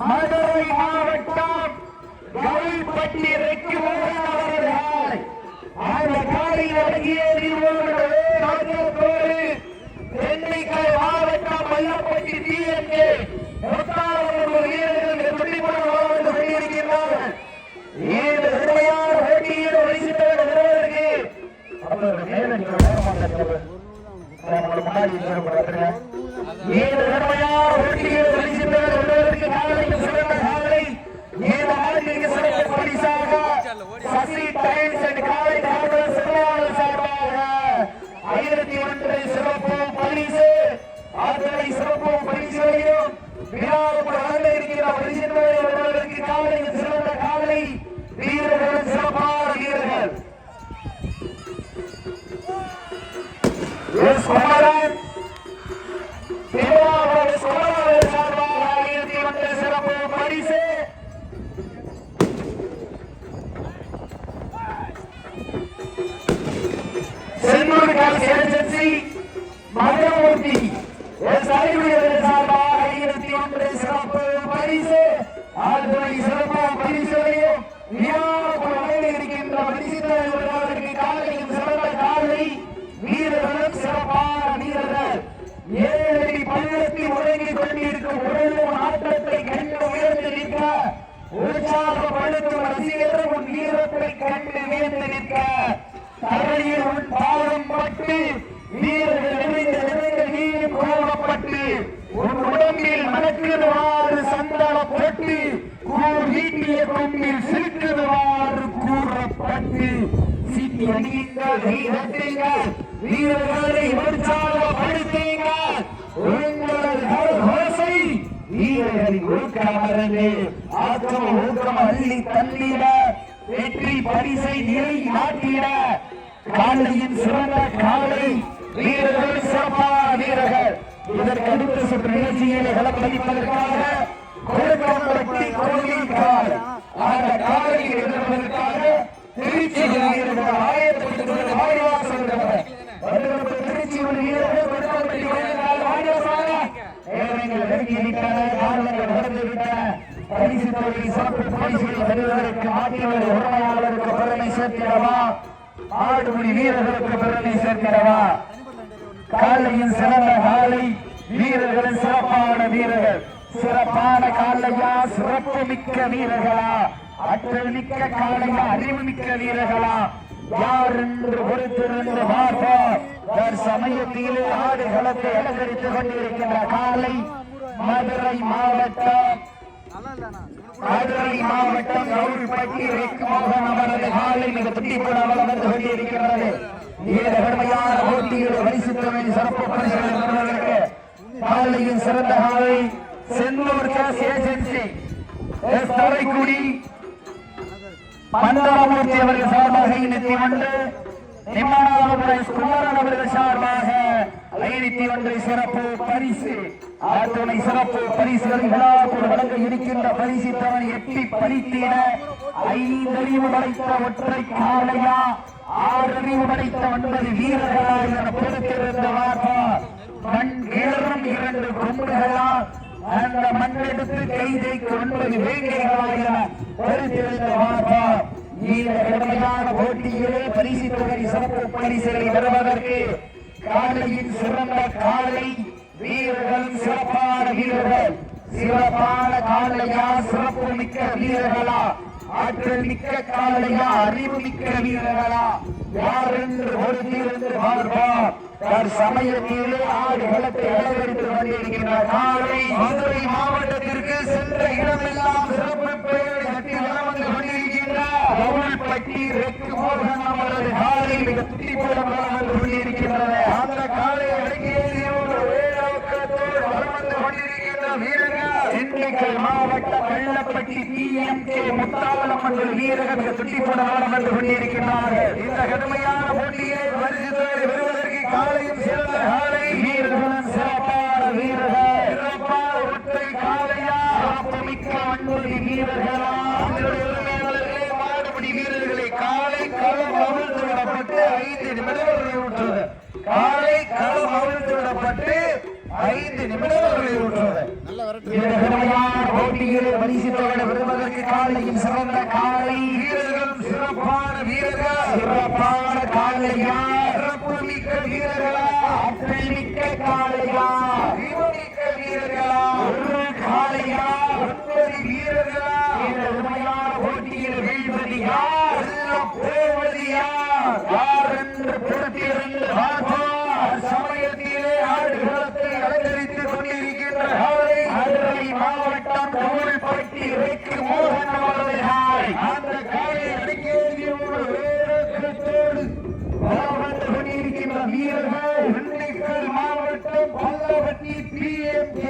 மதுரை மாவட்டம் கவிப்பட்டி ரெக்கு அவர்கள் அந்த காலை அடங்கிய தென்னைக்காய் மாவட்டம் மல்லப்பட்டி டிஎன்கே வீரர்கள் வெளியிருக்கிறார்கள். இந்த உண்மையான போட்டியில் வரிசைக்கு சசி டைம்ஸ் அண்ட் காலை சார்பாக 1001 சிறப்பு பரிசு ஆற்றலை சிறப்பு பரிசுகளையும் விழாவுடன் இருக்கிற பரிசுகளுக்கு காலையில் சிறந்த காலை வீரர்கள் சிறப்பான வீரர்கள் குமரன் சார்பாக 1001 சிறப்பு பரிசு சென்னூர் கால் ஏஜென்சி மதுரமூர்த்தி சார்பாக 1001 சிறப்பு பரிசு ஆழ்துறை சிறப்பு பரிசுகளையும் இருக்கின்ற பரிசுகளுக்கு காலையில் சிறந்த காலை வீரர்களும் சிறப்பான வீரர்கள் 7 அடி பள்ளத்தில் உறங்கிக் கொண்டிருக்கும் உடலும் ஆட்டத்தை கண்டு உயர்ந்து நிற்க உற்சாகப்படுத்தும் ரசிகர்கள் உன் வீரத்தை கண்டு உயர்ந்து நிற்க தரையில் உன் பாதம் பட்டு வீரர்கள் நிறைந்த நீர் கோலப்பட்டு உன் உடம்பில் மணக்குவாறு சந்தன போட்டு கூர் வீட்டிய கொம்பில் சிரிக்குவாறு கூறப்பட்டு சீட்டி அடியுங்கள் வீரர்களை உற்சாகப்படுத்துங்க உங்கள் ஓசை வீரர்களின் ஊக்கமருந்து ஆக்கம் ஊக்கம் அள்ளி தள்ளிட வெற்றி பரிசை நிலை நாட்டிட காலையின் சிறந்த காலை வீரர்கள் சிறப்பான வீரர்கள் இதற்கு அடுத்த சுற்று நிகழ்ச்சிகளை களப்பளிப்பதற்காக கொடுக்கப்பட்டி கோயில் கால் அந்த காலை எதிர்ப்பதற்காக திருச்சி வீரர்கள் ஆயத்தப்பட்டு வாடிவாசல் திருச்சி வீரர்கள் கொடுக்கப்பட்டி கோயில் கால் வாடிவாசலாக காரணங்கள் நடந்து விட்டன பரிசு தொகை சிறப்பு பரிசுகளை பெறுவதற்கு மாற்றியவர் உரிமையாளருக்கு பெருமை சேர்க்கிறவா ஆடுபுடி வீரர்களுக்கு பெருமை சேர்க்கிறவா காலையின் சிறந்த காலை வீரர்களின் சிறப்பான வீரர்கள் சிறப்பான காலையா சிறப்பு மிக்க வீரர்களா ஆற்றல் மிக்க காலையா அறிவு மிக்க வீரர்களா யார் என்று பொறுத்திருந்து பார்ப்போம் சமயத்திலே ஆடுகளத்தை அலங்கரித்துக் கொண்டிருக்கின்ற காலை மதுரை மாவட்டம் கவுல்பட்டி மோகன் அவரது காலை மிக துட்டிப்படாமல் வந்து கொண்டிருக்கிறது. கடுமையான போட்டியில் பரிசுத்தமை சிறப்பு பரிசுகளை பெறுவதற்கு காலையின் சிறந்த காலை சென்னூர் கேஸ் ஏஜென்சி தரைக்குடி மந்தரமூர்த்தி அவர்கள் சார்பாக 501 நிம்மனாபுரம் குமரன் அவர்கள் சார்பாக 501 சிறப்பு பரிசு ஆத்துணை சிறப்பு பரிசுகளை விழாக்குள் வழங்க இருக்கின்ற பரிசு தவணை எட்டி பறித்திட 5 அறிவு படைத்த ஒற்றை காளையா 6 அறிவு படைத்த 9 வீரர்களா என பொறுத்திருந்த வார்ப்பார் மண் கிளறும் 2 கொம்புகளா அந்த மண்ணெடுத்து கைதைக்கு 9 வேங்கைகளா என பொறுத்திருந்த வார்ப்பார் இந்த கடுமையான போட்டியிலே பரிசு தொகை சிறப்பு பரிசுகளை பெறுவதற்கு காலையின் சிறந்த காலை வீரர்கள் சிறப்பான வீரர்கள் சிறப்பான காலையா சிறப்பு மிக்க வீரர்களா ஆற்றல் மிக்க காலையா அறிவு மிக்க வீரர்களா யார் என்று பொறுத்திருந்து பார்ப்பார் சமயத்திலே ஆடுகளத்தை அலங்கரித்து கொண்டிருக்கின்ற காலை மதுரை மாவட்டத்திற்கு சென்ற இடமெல்லாம் சிறப்பு பெயரை கட்டி வளம் வந்து கொண்டிருக்கின்ற கவுல்பட்டி ரெக்கு மோகன் அவரது காலை மிக துட்டிப்போட வளம் வந்து கொண்டிருக்கின்றது. அந்த காலை அடங்கியோடு வேளாக்கத்தோடு வளம் வந்து கொண்டிருக்கின்ற வீரர்கள் திண்டுக்கல் மாவட்டம் வெள்ளப்பட்டி டிஎம்கே முத்தாளம் மண்டல் வீரர்கள் மிக துட்டிப்போட வளம் வந்து கொண்டிருக்கின்றார்கள். இந்த கடுமையான போட்டியை பரிசுத்தோடு பெறுவதற்கு காலையும் சிறந்த காலை வீரர்களும் சிறப்பான வீரர்கள் சிறப்பான ஒற்றை காலையா மிக்க 9 வீரர்களா மாடுபடி வீரர்களை காலை களம் அவிழ்த்து விடப்பட்டு 5 நிமிடங்களை ஊற்றுவது காலை களம் அவிழ்த்து விடப்பட்டு 5 நிமிடங்களை ஊற்றுவது போட்டி போட்டியிலே பரிசுத்தோட விரும்பதற்கு காலையும் சிறந்த காலை வீரர்களும் சிறப்பான வீரர்கள் சிறப்பான காலையா சிறப்பு மிக்க வீரர்களா ஆற்றல் மிக்க காலையா மிக்க வீரர்களா ஒரு காலையா 9 வீரர்களா இந்த உண்மையான போட்டியில் வீழ்வது யார் போவது யார் யார் என்று பொறுத்திருந்து பார்ப்போம். சமயத்திலே ஆடுகளத்தை அலங்கரித்துக் கொண்டிருக்கின்ற காலை மதுரை மாவட்டம் கோவில்பட்டி இறைக்கு மோகன் அவர்கள் அந்த காலை அடிக்கேறியோடு வேறோடு வலம் வந்து கொண்டிருக்கின்ற வீரர்கள் திண்டுக்கல் மாவட்டம் பல்லவட்டி PMK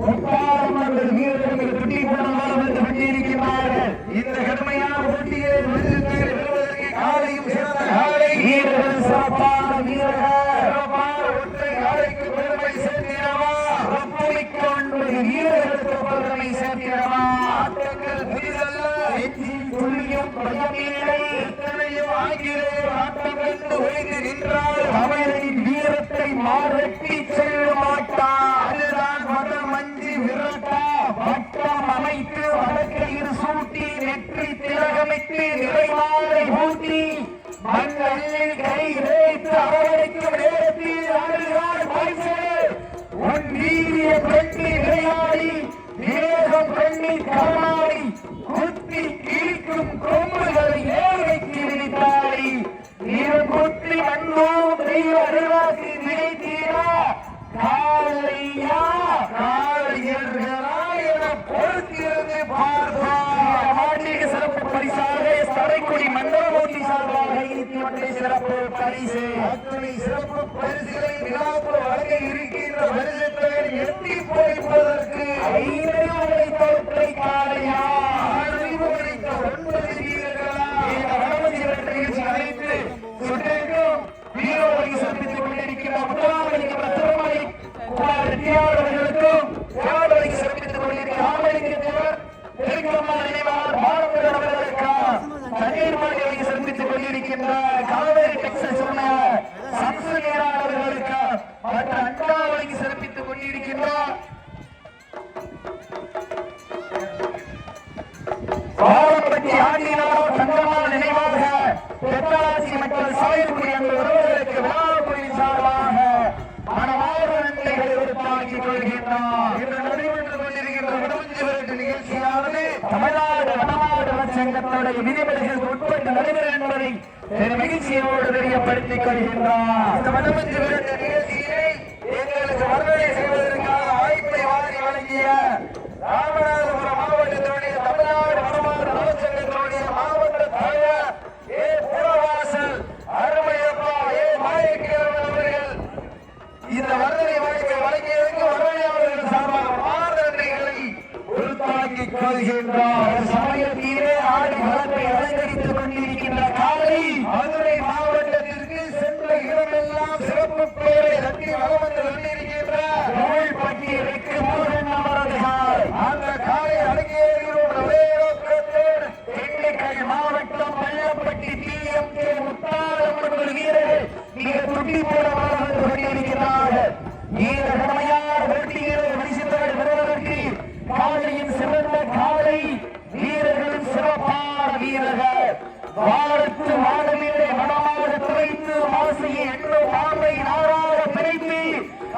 முத்தாரம்மன் வீரர்கள் துட்டி படம் வலம் வந்து கொண்டிருக்கிறார்கள். இந்த கடுமையான போட்டியை வெல்வதற்கு காலையும் சிறந்த காலை வீரர்கள் சிறப்பான வீரர்கள் சிறப்பான ஒற்றை காலைக்கு பெருமை சேர்த்திடவா ஒப்புமிக்க 9 வீரர்களுக்கு பெருமை சேர்க்கிறவா ஆட்டங்கள் பெரிதல்ல நெஞ்சில் துளியும் பயமில்லை எத்தனையும் ஆங்கிலேயர் ஆட்டம் கண்டு ஒழிந்து நின்றால் தமிழரின் வீரத்தை மாறட்டி செல்ல மாட்டார். அதுதான் மதம் மஞ்சி விரட்டா வட்டம் அமைத்து வடக்கையில் சூட்டி நெற்றி திலகமிட்டு நிறைமாலை ஊட்டி மண்ணில் கை வைத்து அரவணைக்கும் நேரத்தில் ஆடுகிறார் மைசூர். உன் வீரிய பெண்ணி விளையாடி விவேகம் பெண்ணி கருணாடி குத்தி கிழிக்கும் கொம்புகளை ஏழைக்கு விழித்தாடி நீர் குத்தி மண்ணோம் தெய்வ அறிவாசி நினைத்தீரா காலையா காளையர்களா என பொறுத்திருந்து பார்ப்பார் மாட்டிற்கு சிறப்பு பரிசாக தரைக்குடி மண்டல போட்டி சார்பாக இருக்கின்ற சிறப்பு பரிசு அத்தனை சிறப்பு பரிசுகளை விழாக்குள் வழங்க இருக்கின்ற பரிசுகளை எட்டி பறிப்பதற்கு ஐநூறு தோற்றை காலையா அறிவு படைத்த 9 வீரர்களா இந்த வடமதி விரட்டு நிகழ்ச்சி அழைத்து சுற்றிற்கும் வீரோரை சந்தித்துக் கொண்டிருக்கின்ற முதலாளிக்கின்ற திருமலை குமார் ரெட்டியார் அவர்களுக்கும் தேவரை சிறப்பித்துக் கொண்டிருக்கிற ஆமலிங்கத்தேவர் பெருங்கம்மா நினைவார் மாணவர்கள் அவர்களுக்கும் தண்ணீர் மாளிகையை சிறப்பித்துக் கொண்டிருக்கின்ற காவேரி டெக்ஸஸ் சம்சு நீராளர்களுக்கு மற்ற அண்டாவளை சிறப்பித்துக் கொண்டிருக்கின்றார் பாலப்பட்டி ஆண்டினார் தங்கமான நினைவாக பெத்தாசி மக்கள் சாயல்குடி அந்த உறவுகளுக்கு விழாக்குழுவின் சார்பாக மனமாறு நன்மைகளை உருவாக்கிக் கொள்கின்றார். இன்று நடைபெற்றுக் கொண்டிருக்கின்ற வடமஞ்சி விரட்டு நிகழ்ச்சியானது தமிழ்நாடு வடமாடு சங்கத்துடைய விதிமுறைகளுக்கு உட்பட்டு நடைபெறும் என்பதை மகிழ்ச்சியோடு தெரியப்படுத்திக் கொள்கின்றார். இந்த வடமஞ்சி விரட்டு நிகழ்ச்சியை எங்களுக்கு வர்ணனை செய்வதற்கான வாய்ப்பை வாரி வழங்கிய ராமநாதபுரம் மாவட்டத்தினுடைய தமிழ்நாடு வடமாடு நலச்சங்கத்தினுடைய மாவட்ட தலைவர் புறவாசல் அருமையப்பா மாயக்கிழவன் அவர்கள் இந்த வர்ணனை வாய்ப்பை வழங்கியதற்கு வர்ணனையாளர்கள் சார்பாக நன்றிகளை உறுத்தாக்கிக் கொள்கின்றார். சமயத்திலே ஆடி மலத்தை அலங்கரித்துக் கொண்டிருக்கின்ற காலை மதுரை மாவட்டத்திற்கு சென்ற இடமெல்லாம் சிறப்பு பெயரை தட்டி வளம் வந்து கொண்டிருக்கின்ற கோவில்பட்டியிற்கு மோகன் அவர்கள் அந்த காலை அடங்கியோடு ஒரே நோக்கத்தோடு திண்டுக்கல் மாவட்டம் பள்ளப்பட்டி PMK முத்தாரம்மன் வீரர்கள் மிக துட்டி போட வந்து கொண்டிருக்கிறார்கள். இந்த கடமையான போட்டியிலே பரிசுத்தோடு வருவதற்கு காலையின் சிறந்த காலை வீரர்களும் சிறப்பான வீரர்கள் வாரத்து மாடலிலே மனமாக துவைத்து ஆசையை எண்ணும் பாம்பை நாராக பிணைத்து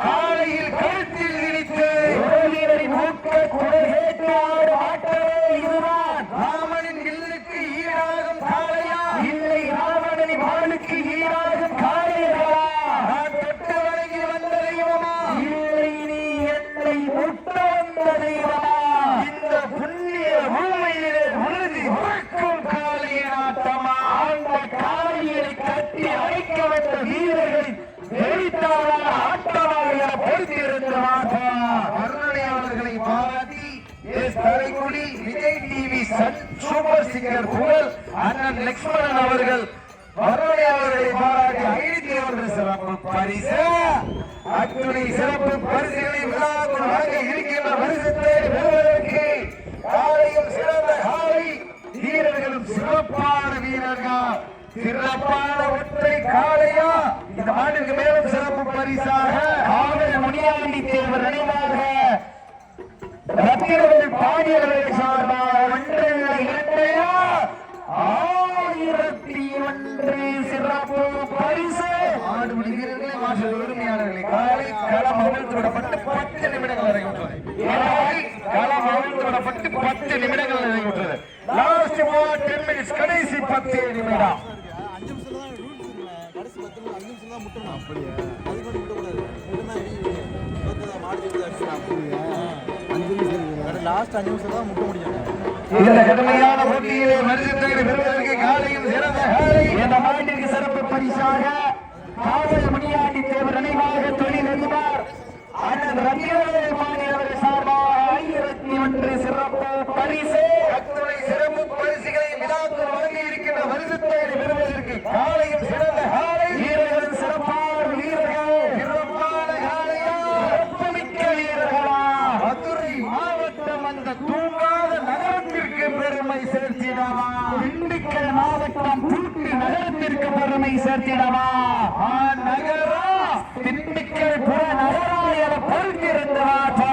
காலையில் கழுத்தில் இடித்து வீரரின் ஊக்க குரல் கேட்டு ஆடும் ஆட்டமே இதுதான். ராமனின் இல்லுக்கு ஈடாகும் காளையா இல்லை ராவணனின் வாளுக்கு ஈடாகும் காளையர்களா நான் தொட்டு வணங்கி வந்த தெய்வமா இல்லை நீ என்னை முட்ட வந்த தெய்வமா இந்த புண்ணிய பூமியிலே உறுதி உழைக்கும் காளையின் ஆட்டமா அந்த காளையை கட்டி அழைக்க வந்த வீரர்களின் வெறித்தாளான ஆட்டமாக என பொறுத்திருந்த மாட்டார். வர்ணனையாளர்களை பாராட்டி Taraikudi Vijay TV super singer புகழ் அண்ணன் லட்சுமணன் அவர்கள் வர்ணனையாளர்களை பாராட்டி 501 சிறப்பு பரிசு அத்துணை சிறப்பு பரிசுகளை விழாக்குள் வழங்க இருக்கின்ற பரிசத்தை பெறுவதற்கு காலையும் சிறந்த காலை வீரர்களும் சிறப்பான வீரர்கள் சிறப்பான ஒற்றை காளையா இந்த மாட்டிற்கு மேலும் சிறப்பு பரிசாக காவல் முனியாண்டி தேவர் நினைவாக ரத்தினங்கள் பாய் மாநிலங்கள் சார்பாக 1001 சிறப்பு பரிசு. ஆடு முடிகிறீர்களே மாற்று உரிமையாளர்களை காலை களம் அவிழ்த்து விடப்பட்டு 10 நிமிடங்கள் நிறைவுற்றது. களம் அவிழ்த்து விடப்பட்டு 10 நிமிடங்கள் நிறைவுற்றது. லாஸ்ட் 10 மினிட்ஸ், கடைசி 10 நிமிடம். லாஸ்ட் 5 நிமிஷம் தான் முட்ட முடியும். இந்த கடுமையான போட்டியிலே மரியாதை பெறுவதற்கு காலையும் சிறந்த காலை. இந்த மாட்டிற்கு சிறப்பு பரிசாக காவல் முனியாண்டி தேவர் நினைவாக தொழில் அதிபர் அண்ணன் ரத்தியோதய மாநிலங்கள் சார்பாக 1001 சிறப்பு பரிசு. அத்துணை சிறப்பு பரிசுகளை விழாக்கள் வழங்கி இருக்கின்ற பரிசுத்தை பெறுவதற்கு காலையும் சிறந்த காலை. வீரர்கள் சிறப்பான வீரர்கள், சிறப்பான காலையா, சிறப்புமிக்க வீரர்களா. மதுரை மாவட்டம் அந்த தூங்காத நகரத்திற்கு பெருமை சேர்த்திடவா. திண்டுக்கல் மாவட்டம் தூக்கு நகரத்திற்கு பெருமை சேர்த்திடவா. நகரா திண்டுக்கல் புற நகராயர பொறுத்திருந்தவாப்பா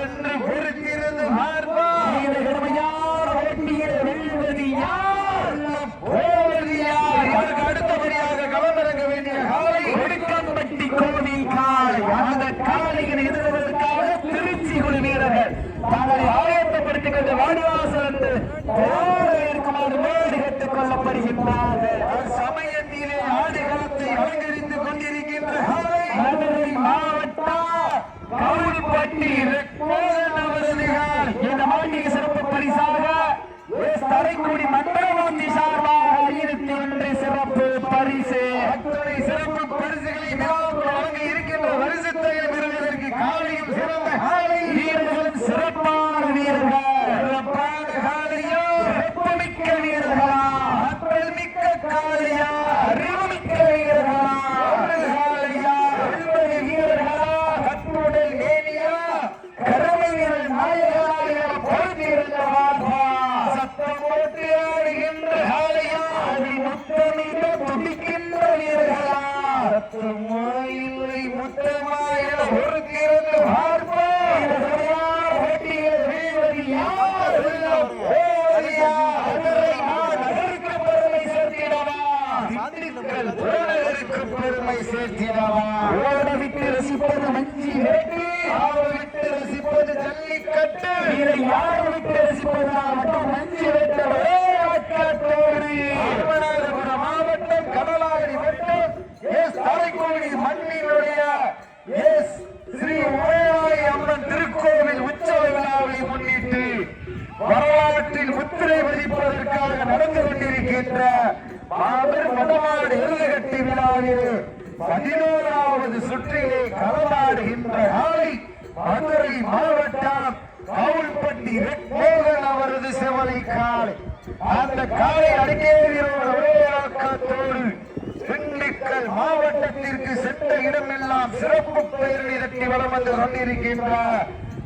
என்று பொறுத்திருந்து பார்ப்பா. இந்த கடுமையான போட்டியில் வெல்வது யார், போவது யார்? இதற்கு அடுத்தபடியாக களமிறங்க வேண்டிய காலை ஒடுக்கம்பட்டி கோவில் காளை. அந்த காளையின் எதிர்வதற்காக திருச்சி குழு வீரர்கள் தங்களை ஆயத்தப்படுத்திக் கொண்டு வாடிவாசல் என்று இருக்குமாறு மேடு கேட்டுக் கொள்ளப்படுகின்றார்கள். சமயத்திலே ஆடுகளத்தை அலங்கரித்துக் கொண்டிருக்கின்ற காலை மதுரை மாவட்டம் கவுல்பட்டி ரெக்மோகன் அவர்கள் இந்த மாட்டிற்கு சிறப்பு பரிசாக தரைக்குடி மண்டலவாசி சார்பாக 1001 சிறப்பு பரிசு. அத்தனை சிறப்பு பரிசுகளை விழாவுக்கு வழங்கி இருக்கின்ற பரிசுத்தை பெறுவதற்கு காலையும் சிறந்த காலை. வீரர்களும் சிறப்பான வீரர்கள், சிறப்பான காலையா, சிறப்புமிக்க வீரர்களா, ஆற்றல் மிக்க காலையா, அறிவுமிக்க வீரர்களா, காலையா, வெல்வது வீரர்களா, கட்டுடல் மேனியா, கருமை வீரர் நாயகராக பொறுத்திருந்தவார்களா, சத்தம் போட்டு ஆடுகின்ற காலையா, அடி முத்தமிட்டு துடிக்கின்ற வீரர்களா, சத்தமா இல்லை முத்தமா என பொறுத்திருந்து பார்ப்போம். இந்த சரியான போட்டியில் வீழ்வது யார், போவது யார்? மதுரை மாநகருக்கு பெருமை சேர்த்திடவா, திண்டுக்கல் புறநகருக்கு பெருமை சேர்த்திடவா. ஓடவிட்டு ரசிப்பது மஞ்சி வேட்டி, ஆவலிட்டு ரசிப்பது ஜல்லிக்கட்டு. இதை யார் விட்டு ரசிப்பதனால் மட்டும் மஞ்சி வேட்டவரே ஆட்காட்டோடு. ராமநாதபுரம் மாவட்டம் கடலாடி வட்டம் எஸ் தரைக்கோடி மண்ணினுடைய எஸ் ஸ்ரீ உமையாய் அம்மன் திருக்கோவில் உற்சவ விழாவை முன்னிட்டு வரலாற்றில் முத்திரை பதிப்பதற்காக நடந்து கொண்டிருக்கின்ற மாபெரும் வடமாடு எருதுகட்டி விழாவில் 11வது சுற்றிலே களமாடுகின்ற காலை மதுரை மாவட்டம் கவுல்பட்டி ரெக்மோகன் அவரது செவலை காலை. அந்த காலை அடங்கியோட ஒரே ஆக்கத்தோடு திண்டுக்கல் மாவட்டத்திற்கு சென்ற இடமெல்லாம் சிறப்பு பெயரை தட்டி வலம் வந்து கொண்டிருக்கின்ற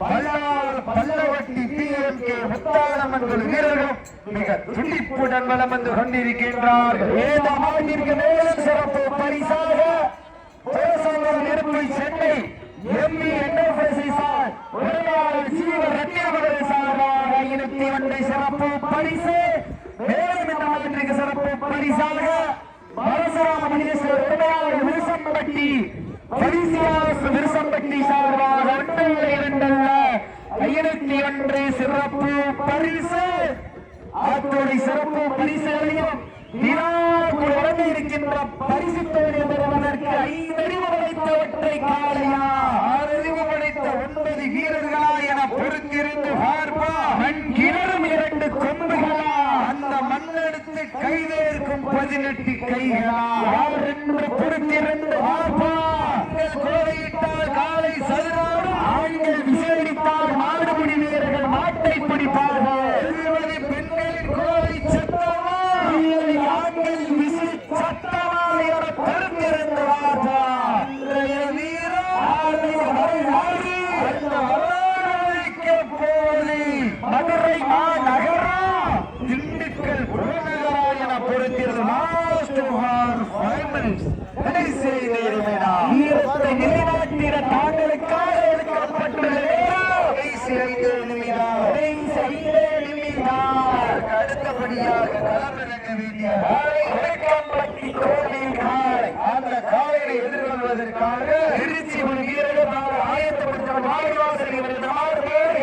பல்லவட்டி PMK முத்தாளம்மன் வீரர்களும் மிக துடிப்புடன் வலம் வந்து கொண்டிருக்கின்றார்கள். இந்த மாட்டிற்கு மேலும் சிறப்பு பரிசாக தேசங்கள் நெருப்பை சென்னை எம்பி என்எஃப்எஸ்ஆர் உரிமையாளர் ஜீவ ரத்தியவர்கள் சார்பாக 1001 சிறப்பு பரிசு. மேலும் இந்த மாட்டிற்கு சிறப்பு பரிசாக பரசுராம மகேஸ்வரர் உரிமையாளர் விருசம்பட்டி பரிசியாஸ் விருசம்பட்டி சார்பாக 1001 சிறப்பு பரிசு. அத்துறை சிறப்பு பரிசுகளையும் விழாக்குள் வழங்க இருக்கின்ற பரிசு தொகை பெறுவதற்கு 5 அறிவு படைத்தவற்றை காளையா, 6 அறிவு படைத்த 9 வீரர்களா என பொறுத்திருந்து பார்ப்பா. மண் கிணறும் 2 கொம்புகளா, அந்த மண்ணெடுத்து கைவேற்கும் 18 கைகளா, யார் என்று பொறுத்திருந்து பார்ப்பா. கோவையிட்டால் காலை சதுராடும், ஆண்கள் விசேடித்தால் மாடுபிடி வீரர்கள் மாட்டை பிடிப்பார்கள். செல்வது பெண்களின் கோவை சத்தமா, இல்லை, ஆண்கள் விசி சத்தமா என பொறுத்திருந்து பார்ப்பா. இன்றைய வீரம் ஆண்கள் வரலாறு அந்த வரலாறுக்கப் போது மதுரை மாநகரா, திண்டுக்கல் புறநகரா என பொறுத்திருந்து லாஸ்ட் 5 மினிட்ஸ் கடைசி 5 நிமிடம். வீரத்தை நிலைநாட்டிட தாங்களுக்காக எடுக்கப்பட்டுள்ள நேரம். கடைசி 5 நிமிடம். கடைசி அடுத்தபடியாக களமிறங்க வேண்டிய காலை வடக்கம்பட்டி கோவில் காலை. அந்த காலையை எதிர்கொள்வதற்காக திருச்சி ஒரு வீரர்கள் நாங்கள் ஆயத்தப்படுத்த வாடிவாசலில்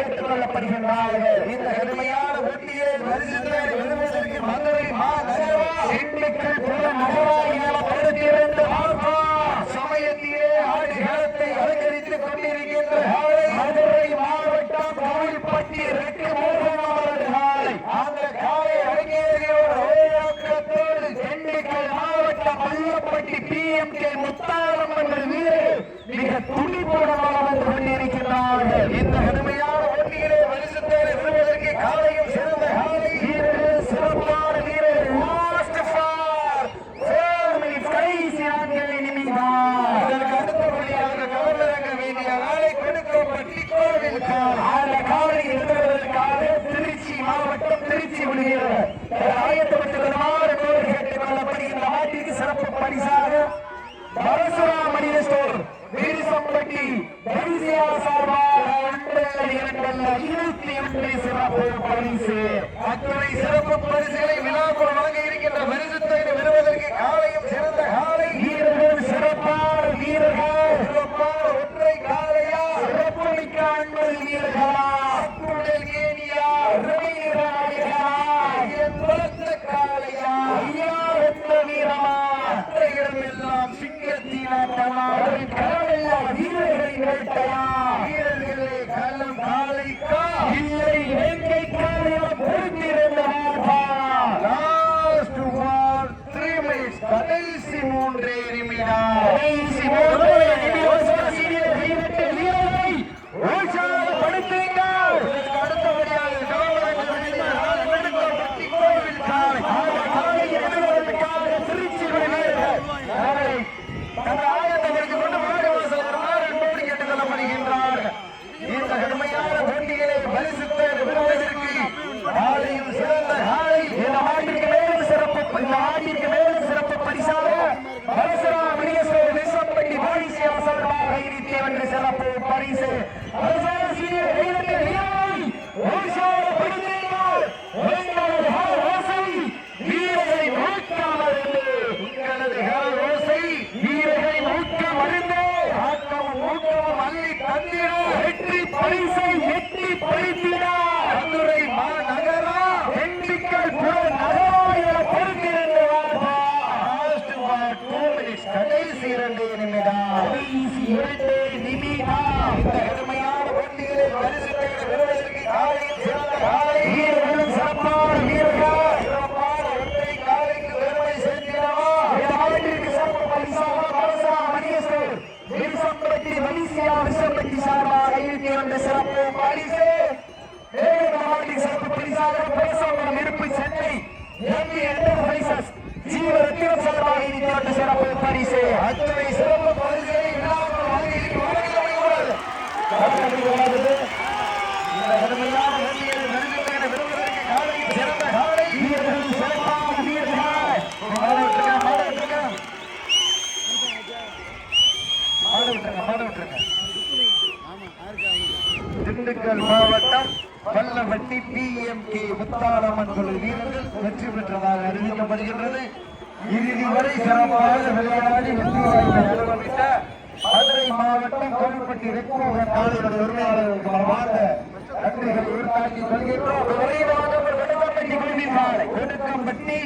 ஏற்றுக்கொள்ளப்படுகின்றார்கள். இந்த கடுமையான போட்டியை பரிசுகளை பெறுவதற்கு மதுரை மாநகரா திண்டுக்கல் புறநகரா என படுத்திருந்த சமயத்திலே ஆடுகளத்தை அலங்கரித்துக் கொண்டிருக்கின்ற மதுரை மாவட்டம் கோவில்பட்டி ரெட்டு மோகனாளர் காலை. அந்த காலை அரங்கேறியோர் நோக்கத்தோடு திண்டுக்கல் மாவட்டம் பள்ளப்பட்டி PMK முத்தாரம்மன் வீரர்கள் மிக துணிபோடமாக வந்து கொண்டிருக்கிறார்கள். இந்த கடுமையான போட்டியிலே பரிசுத்தோடு பெறுவதற்கு காலையும் சிறந்த காலை வீரர்கள் சிறப்பான வீரர்கள் லாஸ்ட் ஃபார் 4 minutes கடைசி 4 நிமிடம். இதற்கு அடுத்தபடியாக களமிறங்க வேண்டிய நாளை கொடுக்கப்பட்டி கோவில் காலை. அந்த காலை எதிர்கொள்வதற்காக திருச்சி மாவட்டம் திருச்சி விடுகிறது ஆயத்தப்பட்டுள்ளவாறு கோவில் கேட்டுக் கொள்ளப்படுகின்ற நாட்டிற்கு சிறப்பு பரிசாக பரசுராமணி ஸ்டோர் வீரசம்பட்டி பரிசியா சார்பாக 21 சிறப்பு பரிசு. அத்துறை சிறப்பு பரிசுகளை விழாக்குள் வழங்க இருக்கின்ற பரிசுத்தை பெறுவதற்கு காலையும் சிறந்த காலை வீரர்கள் சிறப்பான வீரர்கள் சிறப்பான ஒற்றை காலையா சிறப்பு மிக்க அன்பது வீரர்களா அப்புடல் கேணியா காலையா ஐயா ஒத்த வீரமா மற்ற இடமெல்லாம் சிங்கத்தினா வீரர்களின் வேட்டையா வீரர்களே களம் காலைக்கா இல்லை வேங்கைக்கா பொறுத்திருந்தவா. லாஸ்ட் 3 minutes கடைசி 3 நிமிடம். கடைசி 3 சிறப்பு பரிசு வெற்றி பரிசை எட்டி பறித்திட மதுரை மாநகரா திண்டுக்கல் புறநகரா என பொறுத்திருந்தவார். கடைசி 2 நிமிடம். கடைசி 2 நிமிடம். இந்த கடுமையான போட்டிகளில் பரிசுகளை பெறுவதற்கு காலையில் சிறந்த காலை வீரர்களும் சிறப்பான வீரர்கள் சிறப்பான ஒற்றை காலைக்கு பெருமை சேர்க்கிறவா. இந்த நாட்டிற்கு சிறப்பு பரிசாக பரசுராமணியேஸ்வர் வீரசம்பட்டி மலேசியா விசம்பட்டி சார்பாக 21 சிறப்பு பரிசு. சிறப்பு பரிசாக பரிசோதனம் இருப்பு சென்னை என்டர்பிரைசஸ் ஜீவரத்தினம் சார்பாக 21 சிறப்பு பரிசு. அத்தனை சிறப்பு பரிசுகளை விழாவில் வாங்கியிருக்கிறார்கள். இந்த கடுமையான போட்டியில் பரிசுகளை பெறுவதற்கு காலையில் சிறந்த காலை வீரர்கள் சிறப்பான வீரர்கள் திண்டுக்கல் மாவட்டம் பள்ளப்பட்டி PMK முத்தாரம்மன் கோவில் வீரர்கள் வெற்றி பெற்றதாக அறிவிக்கப்படுகின்றது. இறுதி வரை சிறப்பாக விளையாடி வெற்றி வாய்ப்பை அனுபவித்த மதுரை மாவட்டம் கோவில்பட்டி ரெக்குமோகன் காலையுடைய உரிமையாளர்களுக்கு மனமார்ந்த நன்றிகளை உருவாக்கிக் கொள்கின்றோம். கொடுக்கம்பட்டி